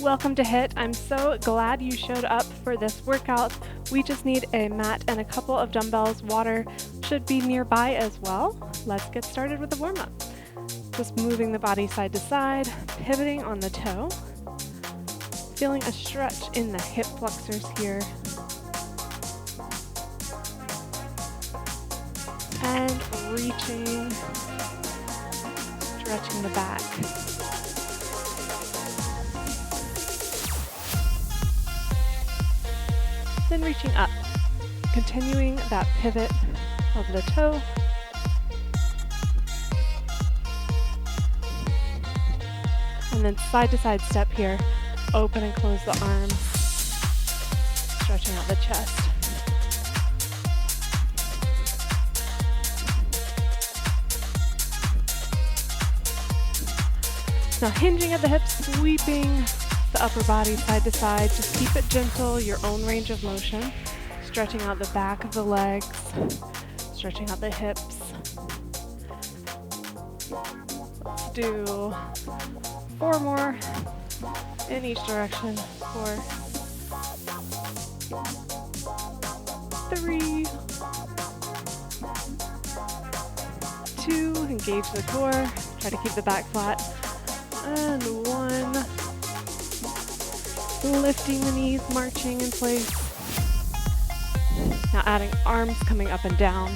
Welcome to HIIT. I'm so glad you showed up for this workout. We just need a mat and a couple of dumbbells. Water should be nearby as well. Let's get started with the warm-up. Just moving the body side to side, pivoting on the toe, feeling a stretch in the hip flexors here, and reaching, stretching the back. Then reaching up, continuing that pivot of the toe. And then side to side step here, open and close the arms, stretching out the chest. Now hinging at the hips, sweeping the upper body side to side. Just keep it gentle, your own range of motion. Stretching out the back of the legs, stretching out the hips. Let's do 4 more in each direction. 4, 3, 2, engage the core. Try to keep the back flat. And 1. Lifting the knees, marching in place. Now adding arms coming up and down.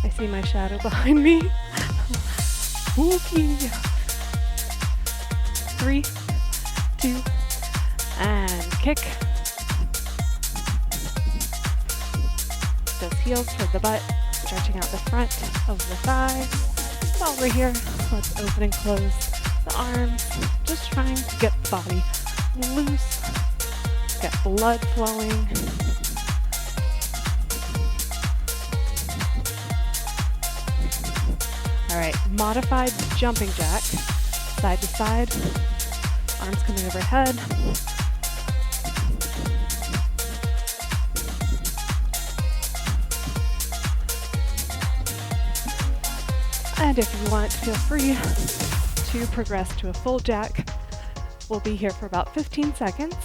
I see my shadow behind me. Spooky. 3, 2, and kick. Just heels toward the butt, stretching out the front of the thigh. While we're here, let's open and close the arms, just trying to get the body loose, get blood flowing. All right, modified jumping jack, side to side, arms coming overhead. And if you want, feel free to progress to a full jack. We'll be here for about 15 seconds.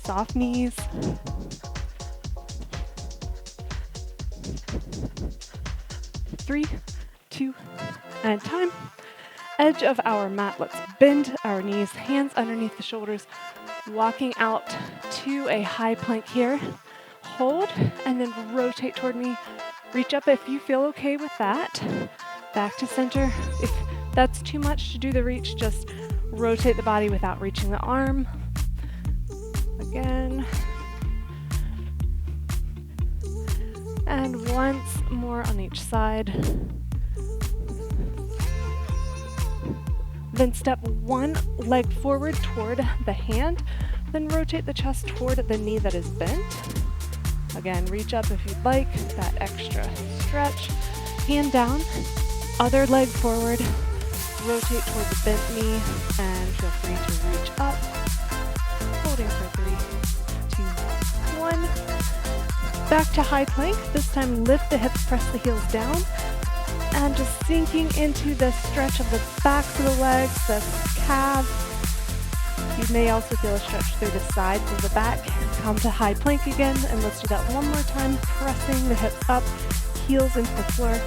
Soft knees. Three, 2, and time. Edge of our mat. Let's bend our knees, hands underneath the shoulders, walking out to a high plank here. Hold, and then rotate toward me. Reach up if you feel okay with that. Back to center. If that's too much to do the reach, just rotate the body without reaching the arm. Again. And once more on each side. Then step one leg forward toward the hand. Then rotate the chest toward the knee that is bent. Again, reach up if you'd like, that extra stretch. Hand down, other leg forward, rotate toward the bent knee, and feel free to reach up. Holding for 3, 2, 1. Back to high plank. This time lift the hips, press the heels down, and just sinking into the stretch of the backs of the legs, the calves. You may also feel a stretch through the sides of the back. Come to high plank again, and let's do that one more time, pressing the hips up, heels into the floor.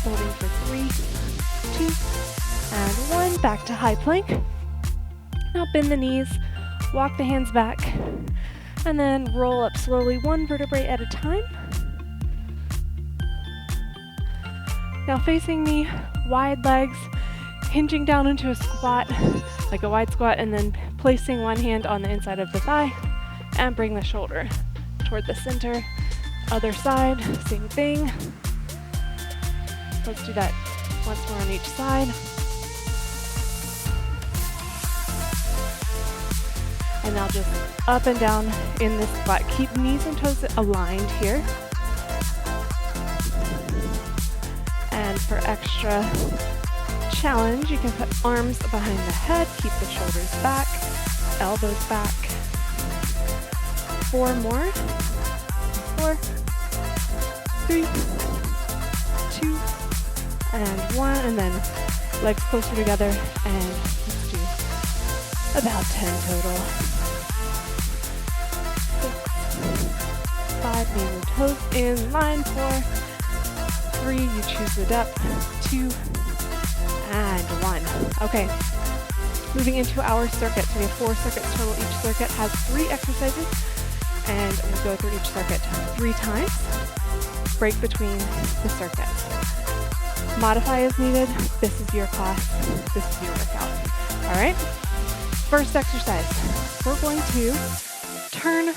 Holding for 3, 2, and 1. Back to high plank. Now bend the knees, walk the hands back, and then roll up slowly, 1 vertebrae at a time. Now facing me, wide legs, hinging down into a squat, like a wide squat, and then placing one hand on the inside of the thigh and bring the shoulder toward the center. Other side, same thing. Let's do that once more on each side. And now just up and down in this squat. Keep knees and toes aligned here. And for extra challenge, you can put arms behind the head, keep the shoulders back, elbows back. 4 more. 4, 3, 2, and 1, and then legs closer together, and let's do about 10 total. 6, 5, knees and toes in line. 4, 3, you choose the depth. 2, and 1. Okay, moving into our circuit. So we have 4 circuits total. Each circuit has 3 exercises, and we'll go through each circuit 3 times. Break between the circuits. Modify as needed. This is your class. This is your workout. All right? First exercise. We're going to turn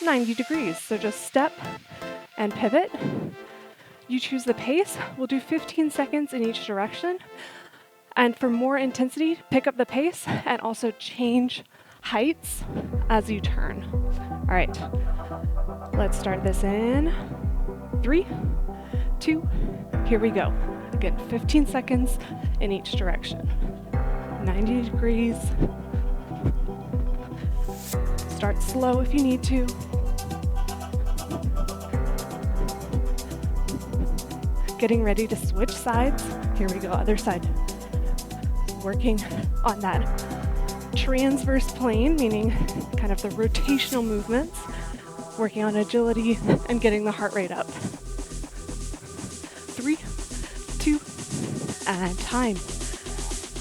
90 degrees. So just step and pivot. You choose the pace. We'll do 15 seconds in each direction. And for more intensity, pick up the pace and also change heights as you turn. All right. Let's start this in 3, 2, here we go. Again, 15 seconds in each direction. 90 degrees. Start slow if you need to. Getting ready to switch sides. Here we go, other side. Working on that transverse plane, meaning kind of the rotational movements. Working on agility and getting the heart rate up. 3, 2, and time.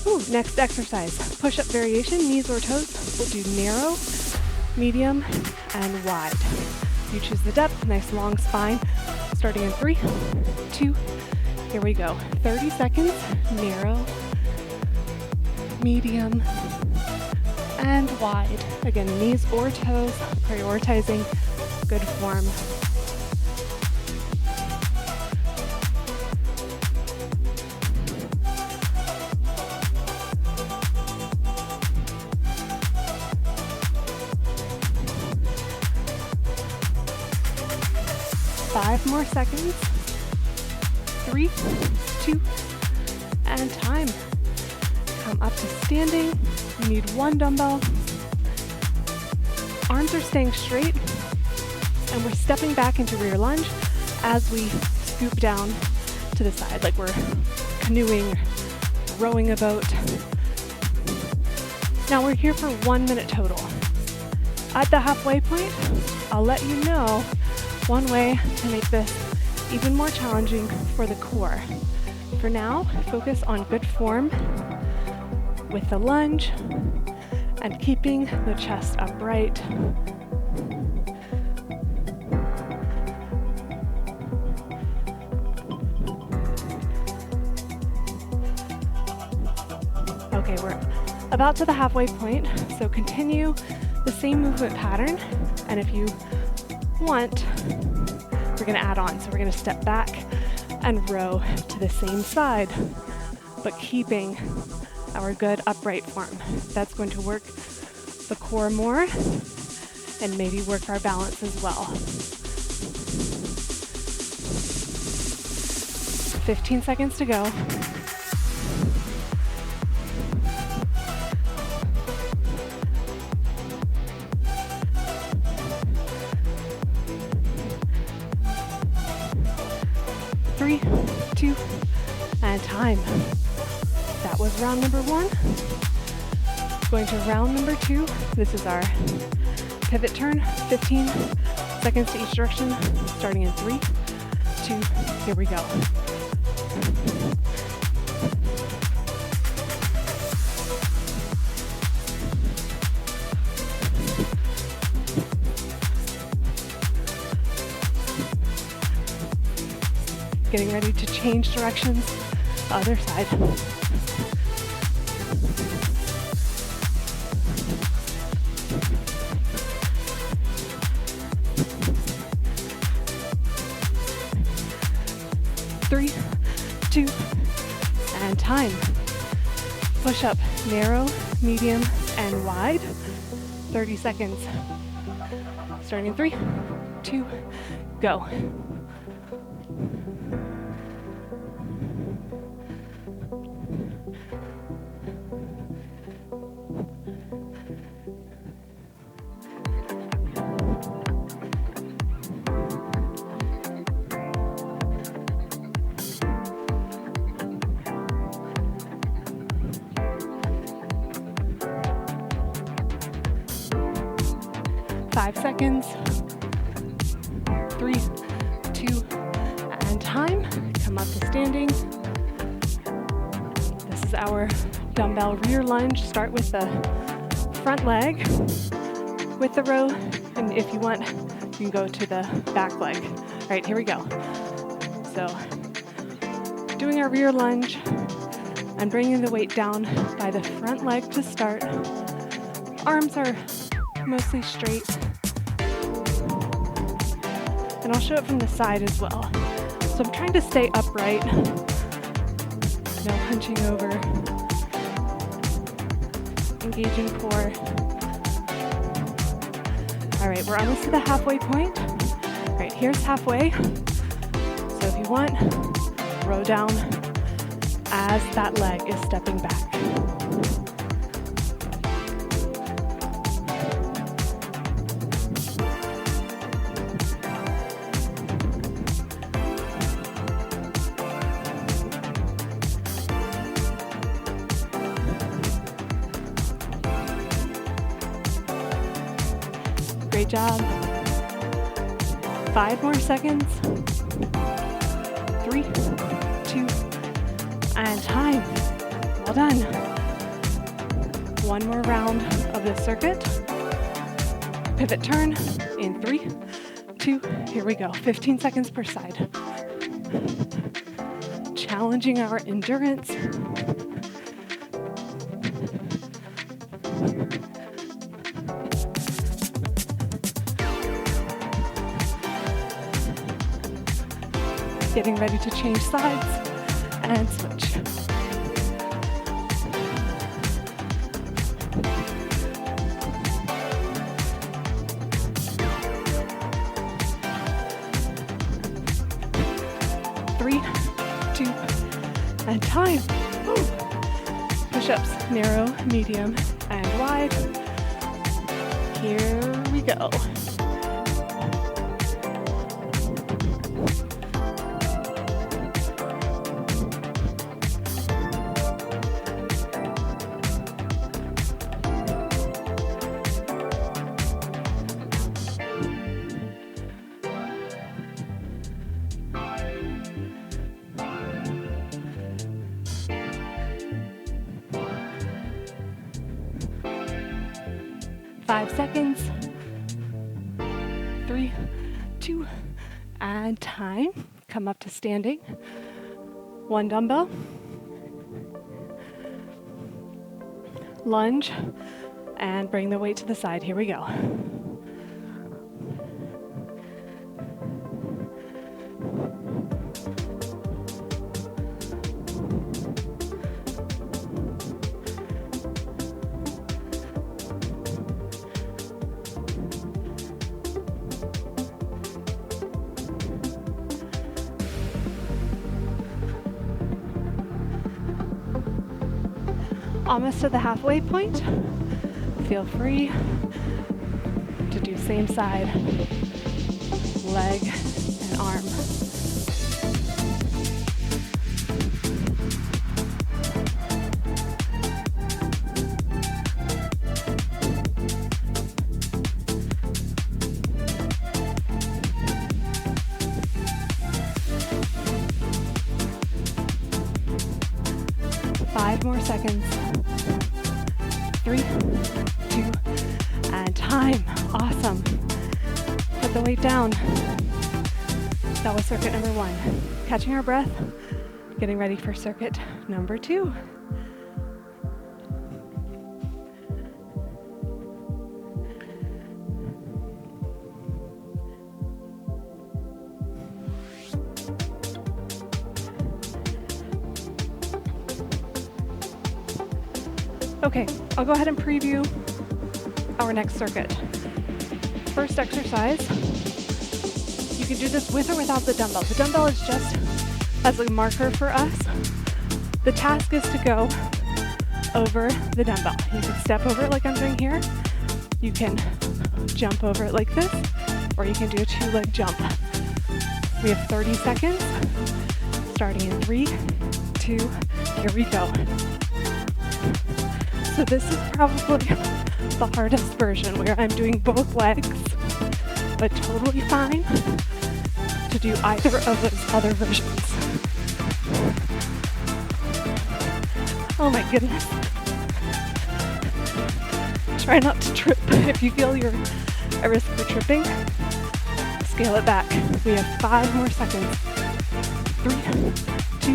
Ooh, next exercise, push-up variation, knees or toes. We'll do narrow, medium, and wide. You choose the depth, nice long spine. Starting in 3, 2, here we go. 30 seconds, narrow, medium, and wide. Again, knees or toes, prioritizing good form. Five more seconds. 3, 2, and time. Come up to standing. You need 1 dumbbell. Arms are staying straight, and we're stepping back into rear lunge as we scoop down to the side, like we're canoeing, rowing a boat. Now we're here for 1 minute total. At the halfway point, I'll let you know one way to make this even more challenging for the core. For now, focus on good form with the lunge and keeping the chest upright. Okay, we're about to the halfway point, so continue the same movement pattern, and if you want, we're going to add on. So we're going to step back and row to the same side, but keeping our good upright form. That's going to work the core more and maybe work our balance as well. 15 seconds to go. Three, 2, and time. That was round number 1. Going to round number 2. This is our pivot turn. 15 seconds to each direction. Starting in 3, 2, here we go. Getting ready to change directions, other side. Three, 2, and time. Push up, narrow, medium, and wide. 30 seconds. Starting in 3, 2, go. 5 seconds. 3, 2, and time. Come up to standing. This is our dumbbell rear lunge. Start with the front leg with the row, and if you want, you can go to the back leg. All right, here we go. So, doing our rear lunge and bringing the weight down by the front leg to start. Arms are mostly straight. And I'll show it from the side as well. So I'm trying to stay upright. No hunching over. Engaging core. All right, we're almost to the halfway point. All right, here's halfway. So if you want, row down as that leg is stepping back. Great job. 5 more seconds. 3, 2, and time. Well done. One more round of this circuit. Pivot turn in 3, 2, here we go. 15 seconds per side. Challenging our endurance. Getting ready to change sides and switch. Three, 2, and time. Woo. Push-ups, narrow, medium, and wide. Here we go. Five seconds. 3, 2, and time. Come up to standing. One dumbbell. Lunge and bring the weight to the side. Here we go. Almost to the halfway point. Feel free to do same side, leg and arm. Five more seconds. 3, 2, and time. Awesome. Put the weight down. That was circuit number 1. Catching our breath, getting ready for circuit number 2. Okay, I'll go ahead and preview our next circuit. First exercise, you can do this with or without the dumbbell. The dumbbell is just as a marker for us. The task is to go over the dumbbell. You can step over it like I'm doing here. You can jump over it like this, or you can do a 2-leg jump. We have 30 seconds, starting in 3, 2, here we go. So this is probably the hardest version where I'm doing both legs, but totally fine to do either of those other versions. Oh my goodness. Try not to trip. If you feel you're at risk for tripping, scale it back. We have 5 more seconds. 3, 2,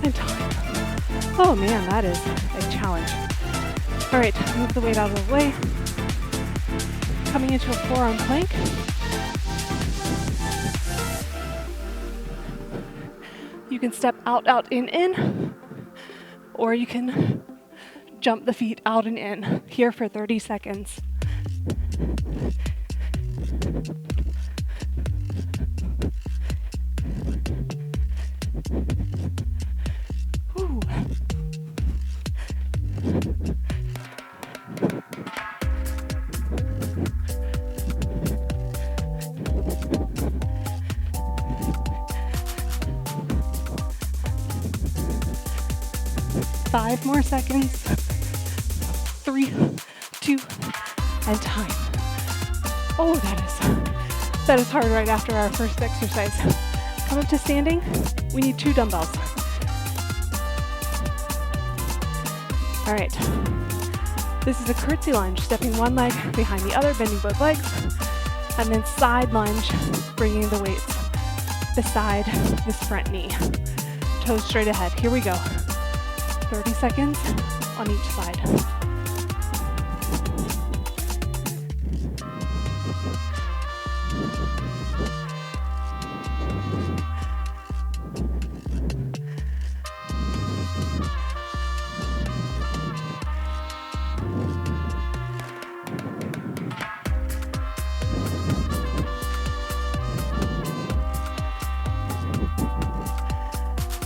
and time. Oh man, that is a challenge. All right, move the weight out of the way. Coming into a forearm plank. You can step out, out, in, or you can jump the feet out and in here for 30 seconds. Ooh. Five more seconds. 3, 2, and time. Oh, that is hard right after our first exercise. Come up to standing. We need 2 dumbbells. All right. This is a curtsy lunge, stepping one leg behind the other, bending both legs, and then side lunge, bringing the weights beside this front knee. Toes straight ahead. Here we go. 30 seconds on each side.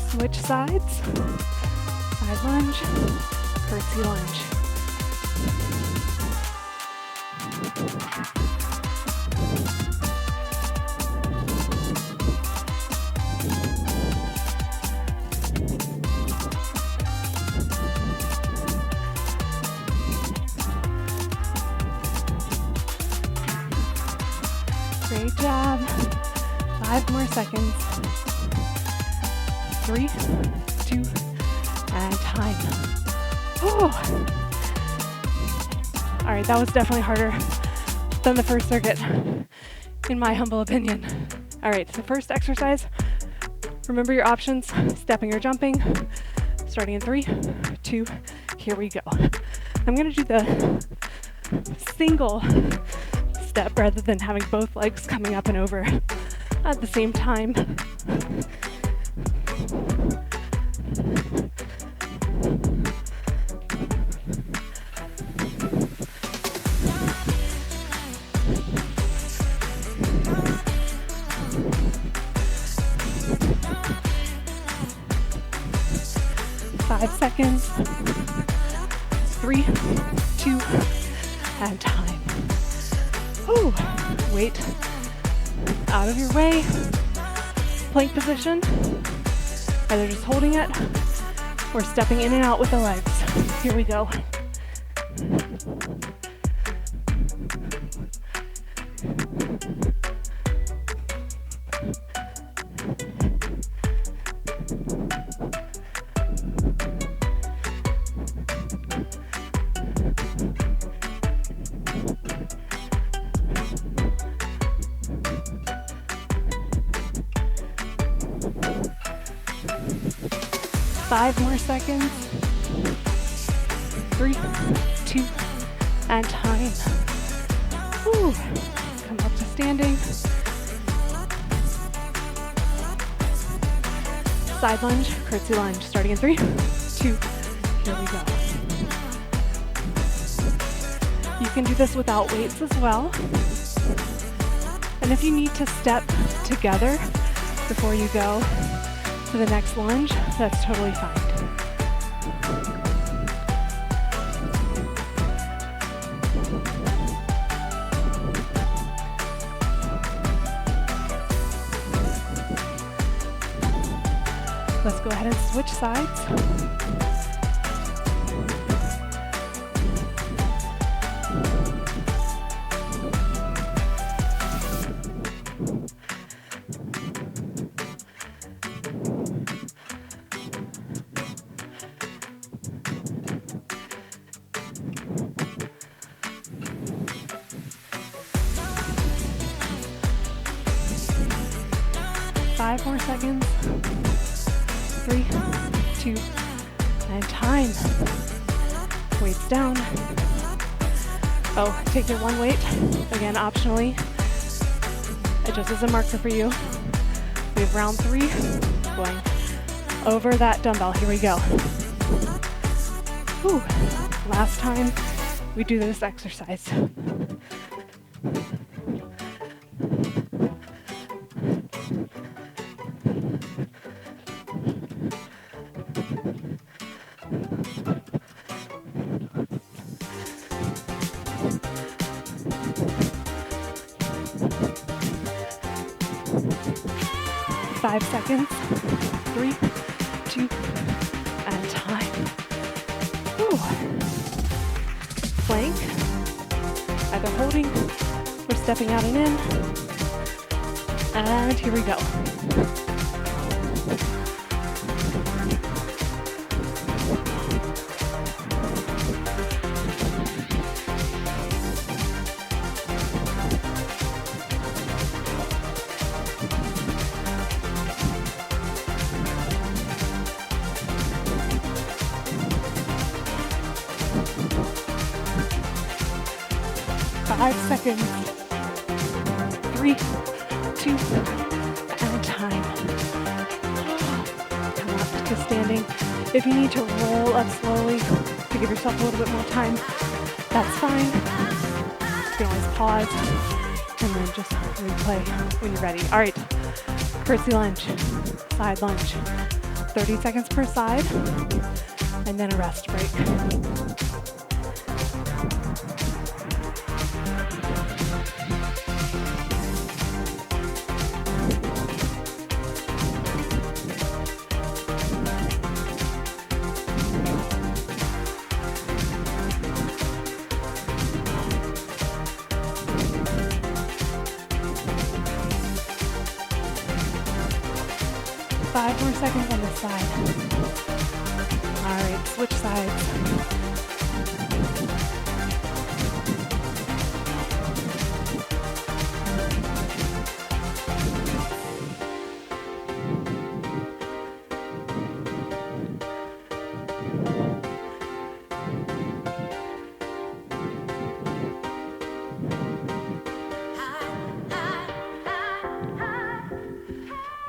Switch sides. Side lunge, curtsy lunge. Great job. 5 more seconds. 3, 2, and time. Oh. All right, that was definitely harder than the first circuit, in my humble opinion. All right, so first exercise, remember your options, stepping or jumping, starting in 3, 2, here we go. I'm gonna do the single step rather than having both legs coming up and over at the same time. Five seconds. 3, 2, and time. Ooh, weight out of your way. Plank position. Either just holding it or stepping in and out with the legs. Here we go. Five more seconds. 3, 2, and time. Whew. Come up to standing. Side lunge, curtsy lunge. Starting in 3, 2, here we go. You can do this without weights as well. And if you need to step together before you go to the next lunge, that's totally fine. Let's go ahead and switch sides. 5 more seconds. 3, 2, and time. Weights down. Oh, take your one weight, again optionally, just as a marker for you. We have round 3, going over that dumbbell. Here we go. Whew. Last time we do this exercise. Five seconds. 3, 2, and time. Whew. Plank. Either holding or stepping out and in. And here we go. Five seconds. 3, 2, and time. Come up to standing. If you need to roll up slowly to give yourself a little bit more time, that's fine. You can always pause and then just replay when you're ready. All right, curtsy lunge, side lunge. 30 seconds per side, and then a rest break. 5 more seconds on this side. All right, switch sides.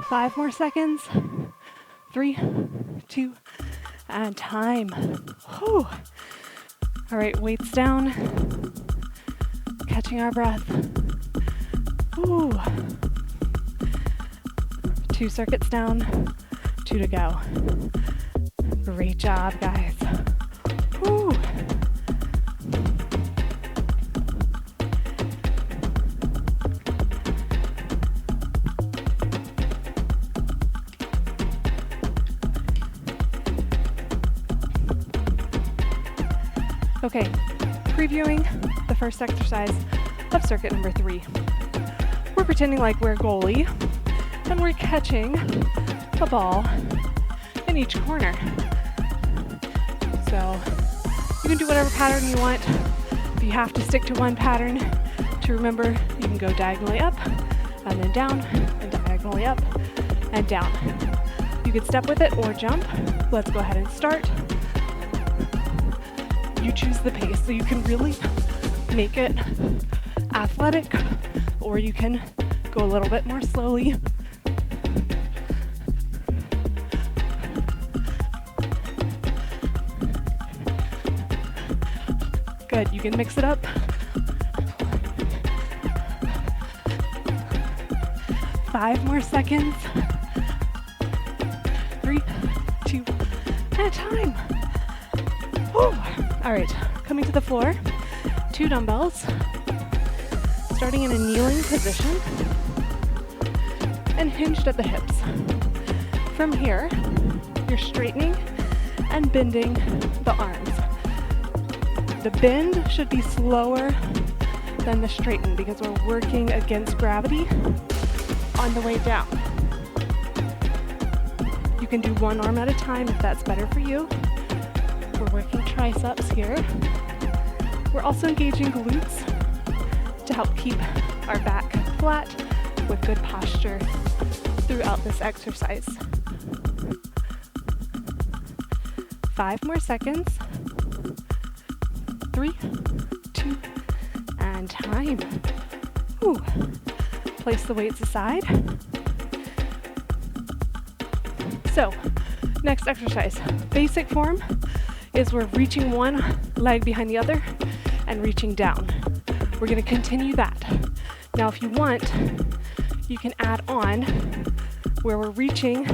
Five more seconds. 3, 2, and time. Whew. All right, weights down. Catching our breath. Whew. 2 circuits down, 2 to go. Great job, guys. Whew. Okay, previewing the first exercise of circuit number 3. We're pretending like we're a goalie and we're catching a ball in each corner. So you can do whatever pattern you want. If you have to stick to one pattern, to remember, you can go diagonally up and then down and diagonally up and down. You can step with it or jump. Let's go ahead and start. You choose the pace, so you can really make it athletic, or you can go a little bit more slowly. Good, you can mix it up. 5 more seconds. 3, 2, and time. Whew. All right, coming to the floor, 2 dumbbells, starting in a kneeling position and hinged at the hips. From here, you're straightening and bending the arms. The bend should be slower than the straighten because we're working against gravity on the way down. You can do one arm at a time if that's better for you. We're working triceps here. We're also engaging glutes to help keep our back flat with good posture throughout this exercise. 5 more seconds. 3, 2, and time. Ooh. Place the weights aside. So, next exercise. Basic form is we're reaching one leg behind the other and reaching down. We're going to continue that. Now, if you want, you can add on where we're reaching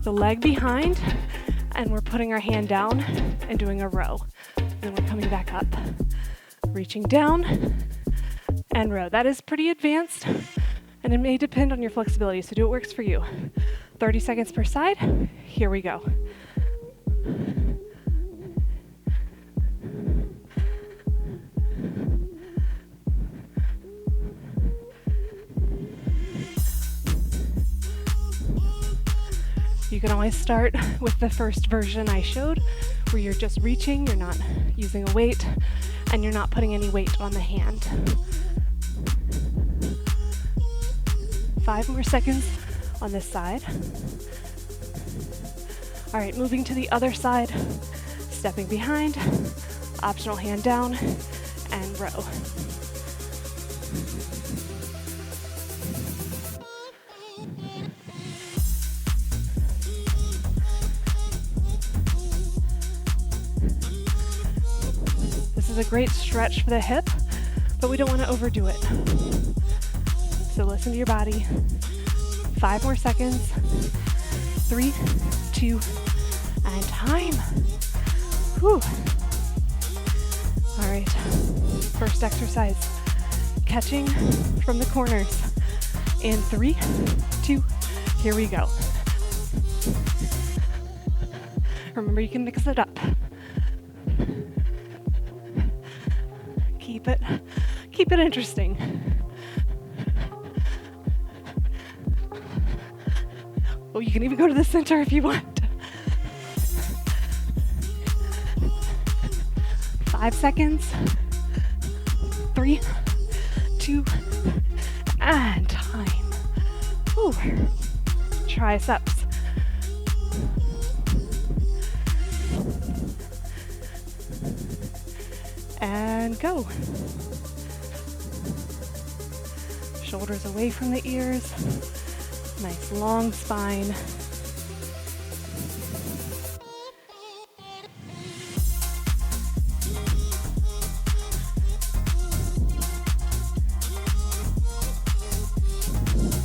the leg behind and we're putting our hand down and doing a row. Then we're coming back up, reaching down and row. That is pretty advanced and it may depend on your flexibility, so do what works for you. 30 seconds per side. Here we go. You can always start with the first version I showed, where you're just reaching, you're not using a weight, and you're not putting any weight on the hand. 5 more seconds on this side. All right, moving to the other side, stepping behind, optional hand down, and row. This is a great stretch for the hip, but we don't want to overdo it. So listen to your body. 5 more seconds. 3, 2, and time. Whew. All right, first exercise. Catching from the corners. In 3, 2, here we go. Remember, you can mix it up. Keep it interesting. Oh, you can even go to the center if you want. 5 seconds. 3, 2, and time. Ooh. Triceps. And go. Shoulders away from the ears. Nice long spine.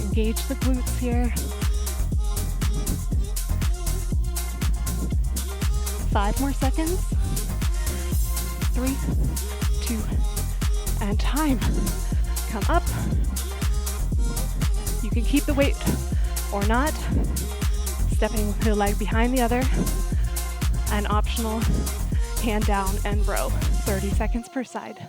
Engage the glutes here. 5 more seconds. 3, 2, and time. Come up. You can keep the weight or not. Stepping the leg behind the other. And optional hand down and row. 30 seconds per side.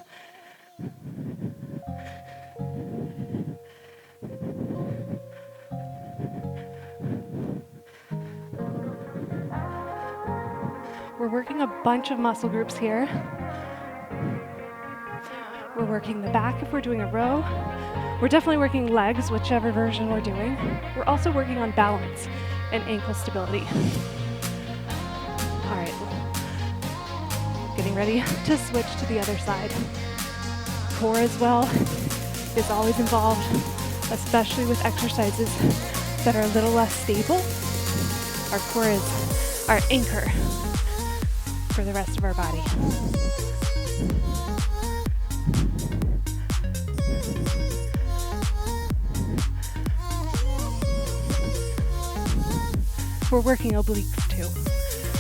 We're working a bunch of muscle groups here. We're working the back if we're doing a row. We're definitely working legs, whichever version we're doing. We're also working on balance and ankle stability. All right, getting ready to switch to the other side. Core as well is always involved, especially with exercises that are a little less stable. Our core is our anchor for the rest of our body. We're working obliques too.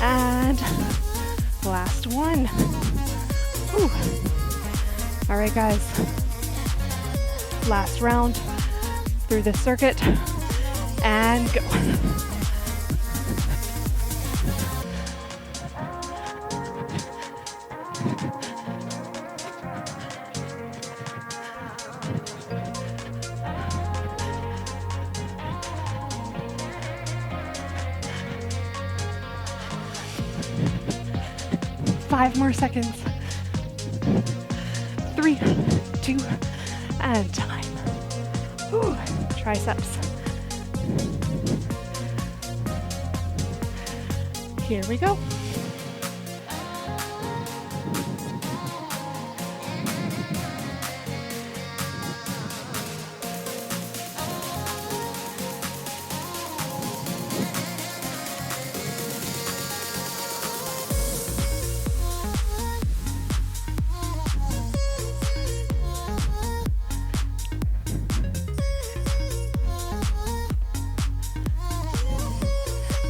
And last one. Whew. All right, guys. Last round through the circuit and go. Five more seconds. 3, 2, and time. Whew. Triceps. Here we go.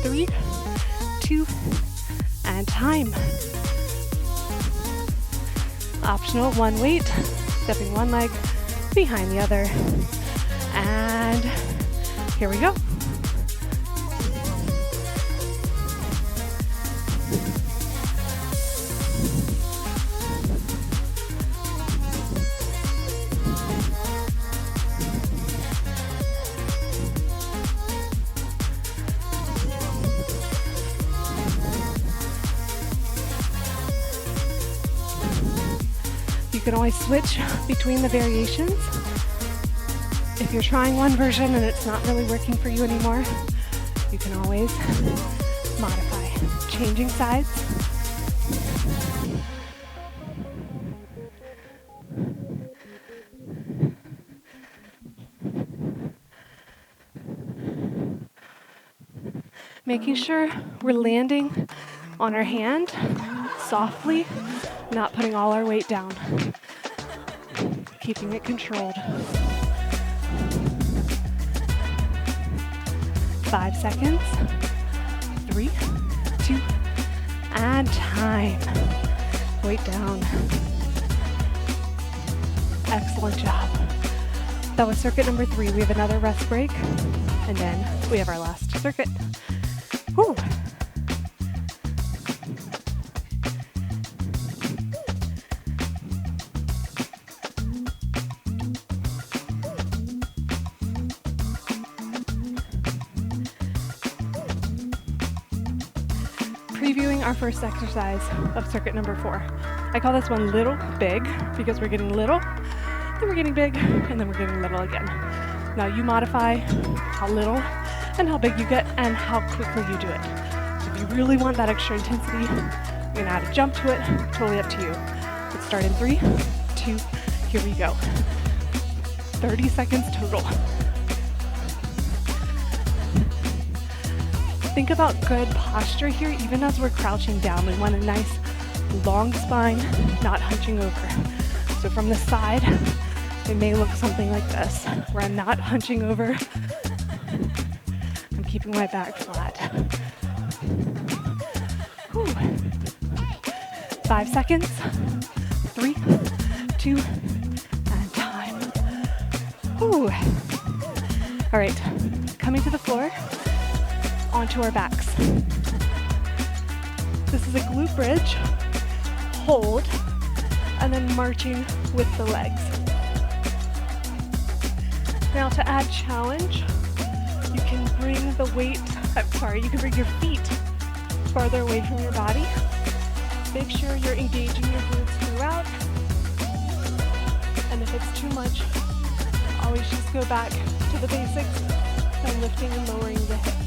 Three, two, and time. Optional, one weight, stepping one leg behind the other. And here we go. You can always switch between the variations. If you're trying one version and it's not really working for you anymore, you can always modify, changing sides. Making sure we're landing on our hand softly, not putting all our weight down. Keeping it controlled. 5 seconds. 3, 2, and time. Weight down. Excellent job. That was circuit number 3. We have another rest break, and then we have our last circuit. Whew. Previewing our first exercise of circuit number 4. I call this one little big because we're getting little, then we're getting big, and then we're getting little again. Now you modify how little and how big you get and how quickly you do it. So if you really want that extra intensity, you're gonna add a jump to it, totally up to you. Let's start in 3, 2, here we go. 30 seconds total. Think about good posture here, even as we're crouching down. We want a nice long spine, not hunching over. So from the side, it may look something like this, where I'm not hunching over. I'm keeping my back flat. Whew. 5 seconds. 3, 2, and time. Whew. All right, coming to the floor. Onto our backs. This is a glute bridge, hold, and then marching with the legs. Now to add challenge, you can bring the weight, you can bring your feet farther away from your body. Make sure you're engaging your glutes throughout. And if it's too much, always just go back to the basics by lifting and lowering the hips.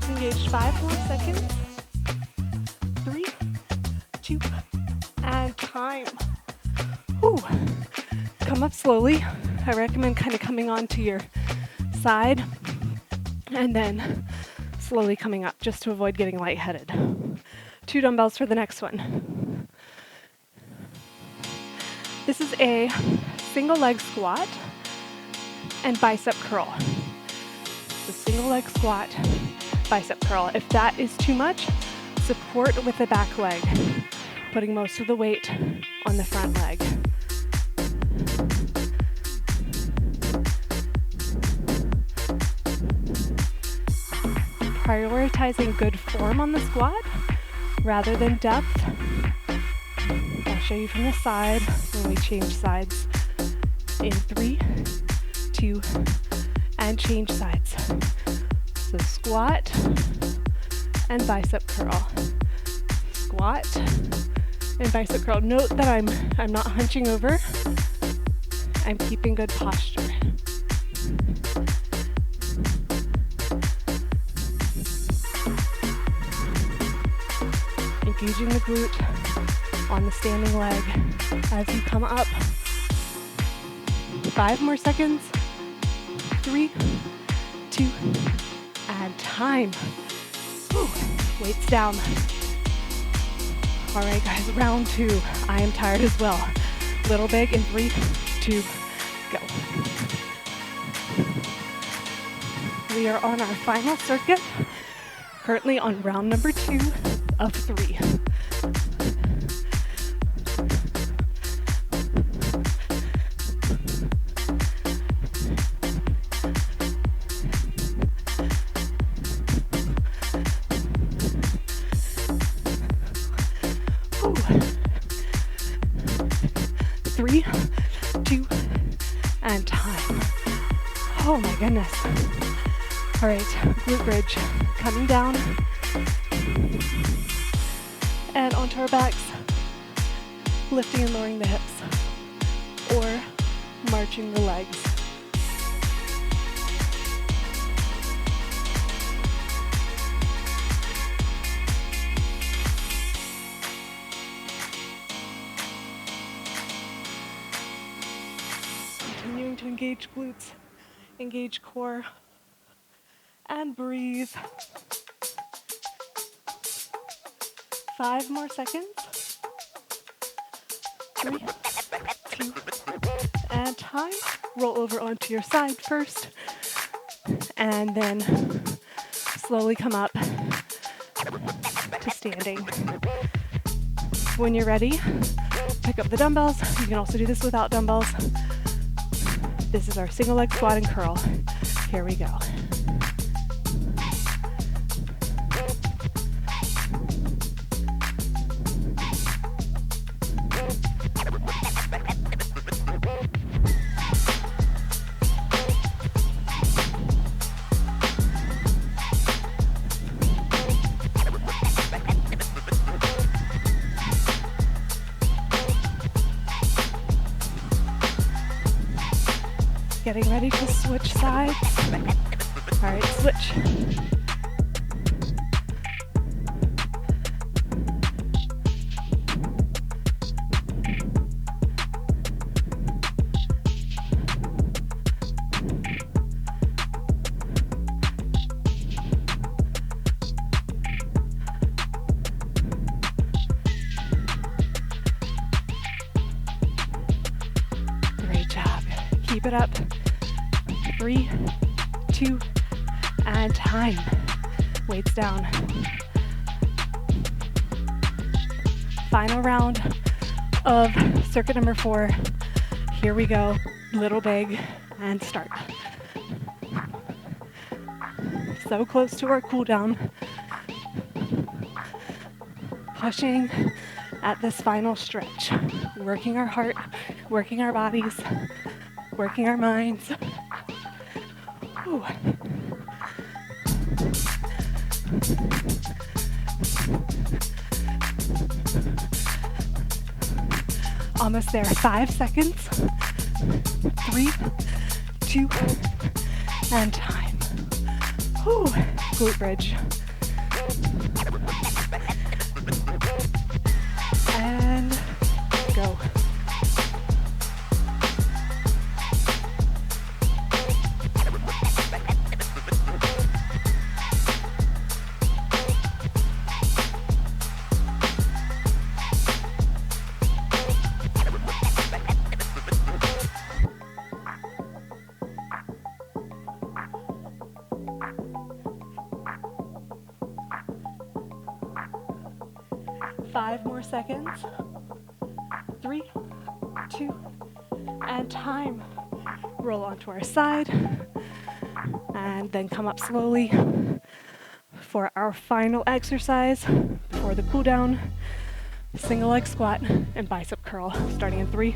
Engaged. 5 more seconds. 3, 2, and time. Whew. Come up slowly. I recommend kind of coming onto your side and then slowly coming up just to avoid getting lightheaded. 2 dumbbells for the next one. This is a single leg squat and bicep curl. So single leg squat, bicep curl. If that is too much, support with the back leg, putting most of the weight on the front leg. Prioritizing good form on the squat rather than depth. I'll show you from the side when we change sides in 3, 2, and change sides. So squat and bicep curl. Squat and bicep curl. Note that I'm not hunching over. I'm keeping good posture. Engaging the glute on the standing leg as you come up. 5 more seconds. 3, 2, and time. Whew. Weights down. All right, guys, round 2. I am tired as well. Little big in 3, 2, go. We are on our final circuit, currently on round number 2 of 3. Ooh. 3, 2, and time. Oh my goodness. All right, glute bridge, coming down and onto our backs, lifting and lowering the hips, or marching the legs. Continuing to engage glutes, engage core, and breathe. 5 more seconds. 3, 2, and time. Roll over onto your side first, and then slowly come up to standing. When you're ready, pick up the dumbbells. You can also do this without dumbbells. This is our single leg squat and curl. Here we go. Getting ready to switch sides. All right, switch. Great job. Keep it up. 3, 2, and time. Weights down. Final round of circuit number 4. Here we go. Little big and start. So close to our cool down. Pushing at this final stretch. Working our heart, working our bodies, working our minds. Ooh. Almost there. 5 seconds. 3, 2, and time. Ooh. Glute bridge. And go. Five more seconds. 3, 2, and time. Roll onto our side, and then come up slowly for our final exercise before the cool down. Single leg squat and bicep curl, starting in 3,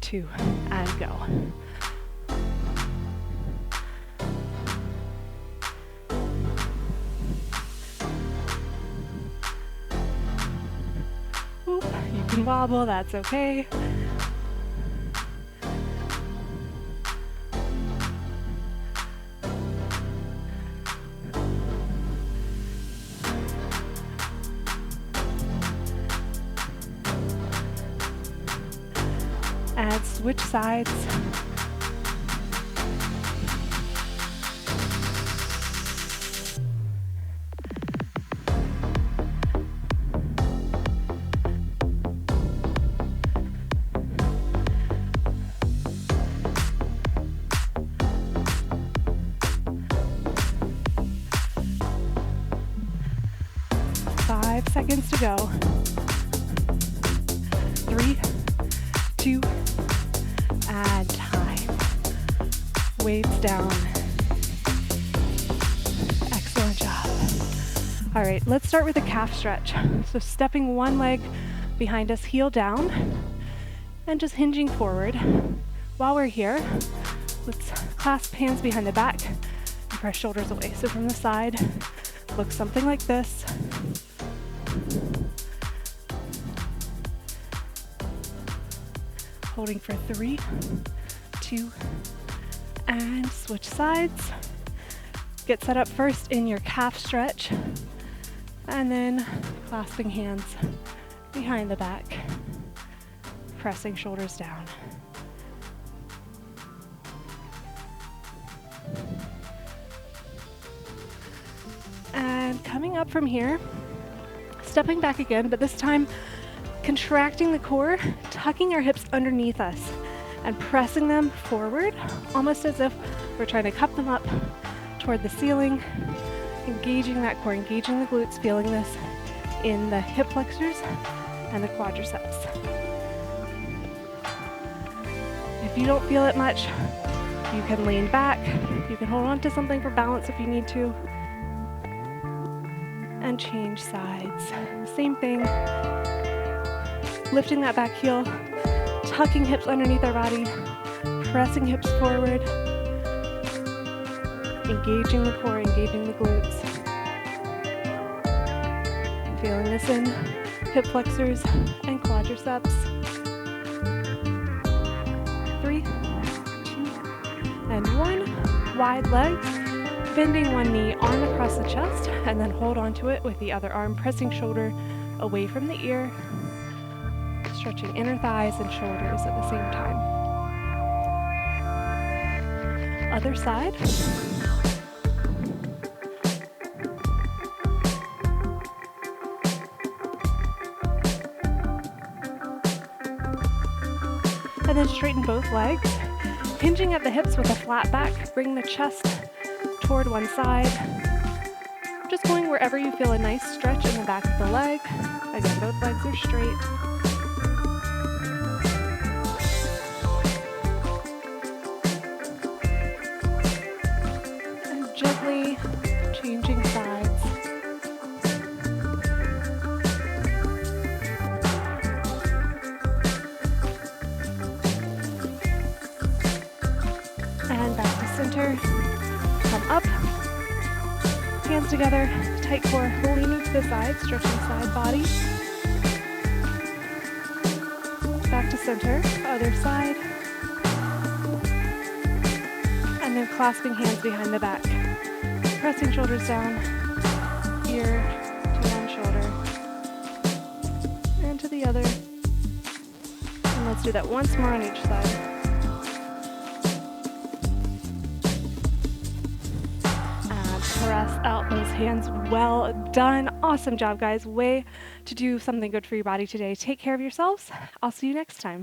2, and go. Oop, you can wobble, that's okay. And switch sides. Seconds to go. 3, 2, and time. Weights down. Excellent job. All right, let's start with a calf stretch. So stepping one leg behind us, heel down, and just hinging forward. While we're here, let's clasp hands behind the back and press shoulders away. So from the side, look something like this. Holding for 3, 2, and switch sides. Get set up first in your calf stretch, and then clasping hands behind the back, pressing shoulders down. And coming up from here, stepping back again, but this time contracting the core, tucking our hips underneath us and pressing them forward, almost as if we're trying to cup them up toward the ceiling, engaging that core, engaging the glutes, feeling this in the hip flexors and the quadriceps. If you don't feel it much, you can lean back, you can hold on to something for balance if you need to, and change sides. Same thing. Lifting that back heel, tucking hips underneath our body, pressing hips forward, engaging the core, engaging the glutes. Feeling this in hip flexors and quadriceps. 3, 2, and 1. Wide legs, bending one knee, arm across the chest, and then hold onto it with the other arm, pressing shoulder away from the ear. Stretching inner thighs and shoulders at the same time. Other side. And then straighten both legs. Hinging at the hips with a flat back. Bring the chest toward one side. Just going wherever you feel a nice stretch in the back of the leg. Again, both legs are straight. Gently changing sides. And back to center. Come up. Hands together. Tight core. Leaning to the side. Stretching side body. Back to center. Other side. And then clasping hands behind the back. Pressing shoulders down, ear to one shoulder, and to the other. And let's do that once more on each side. And press out those hands. Well done. Awesome job, guys. Way to do something good for your body today. Take care of yourselves. I'll see you next time.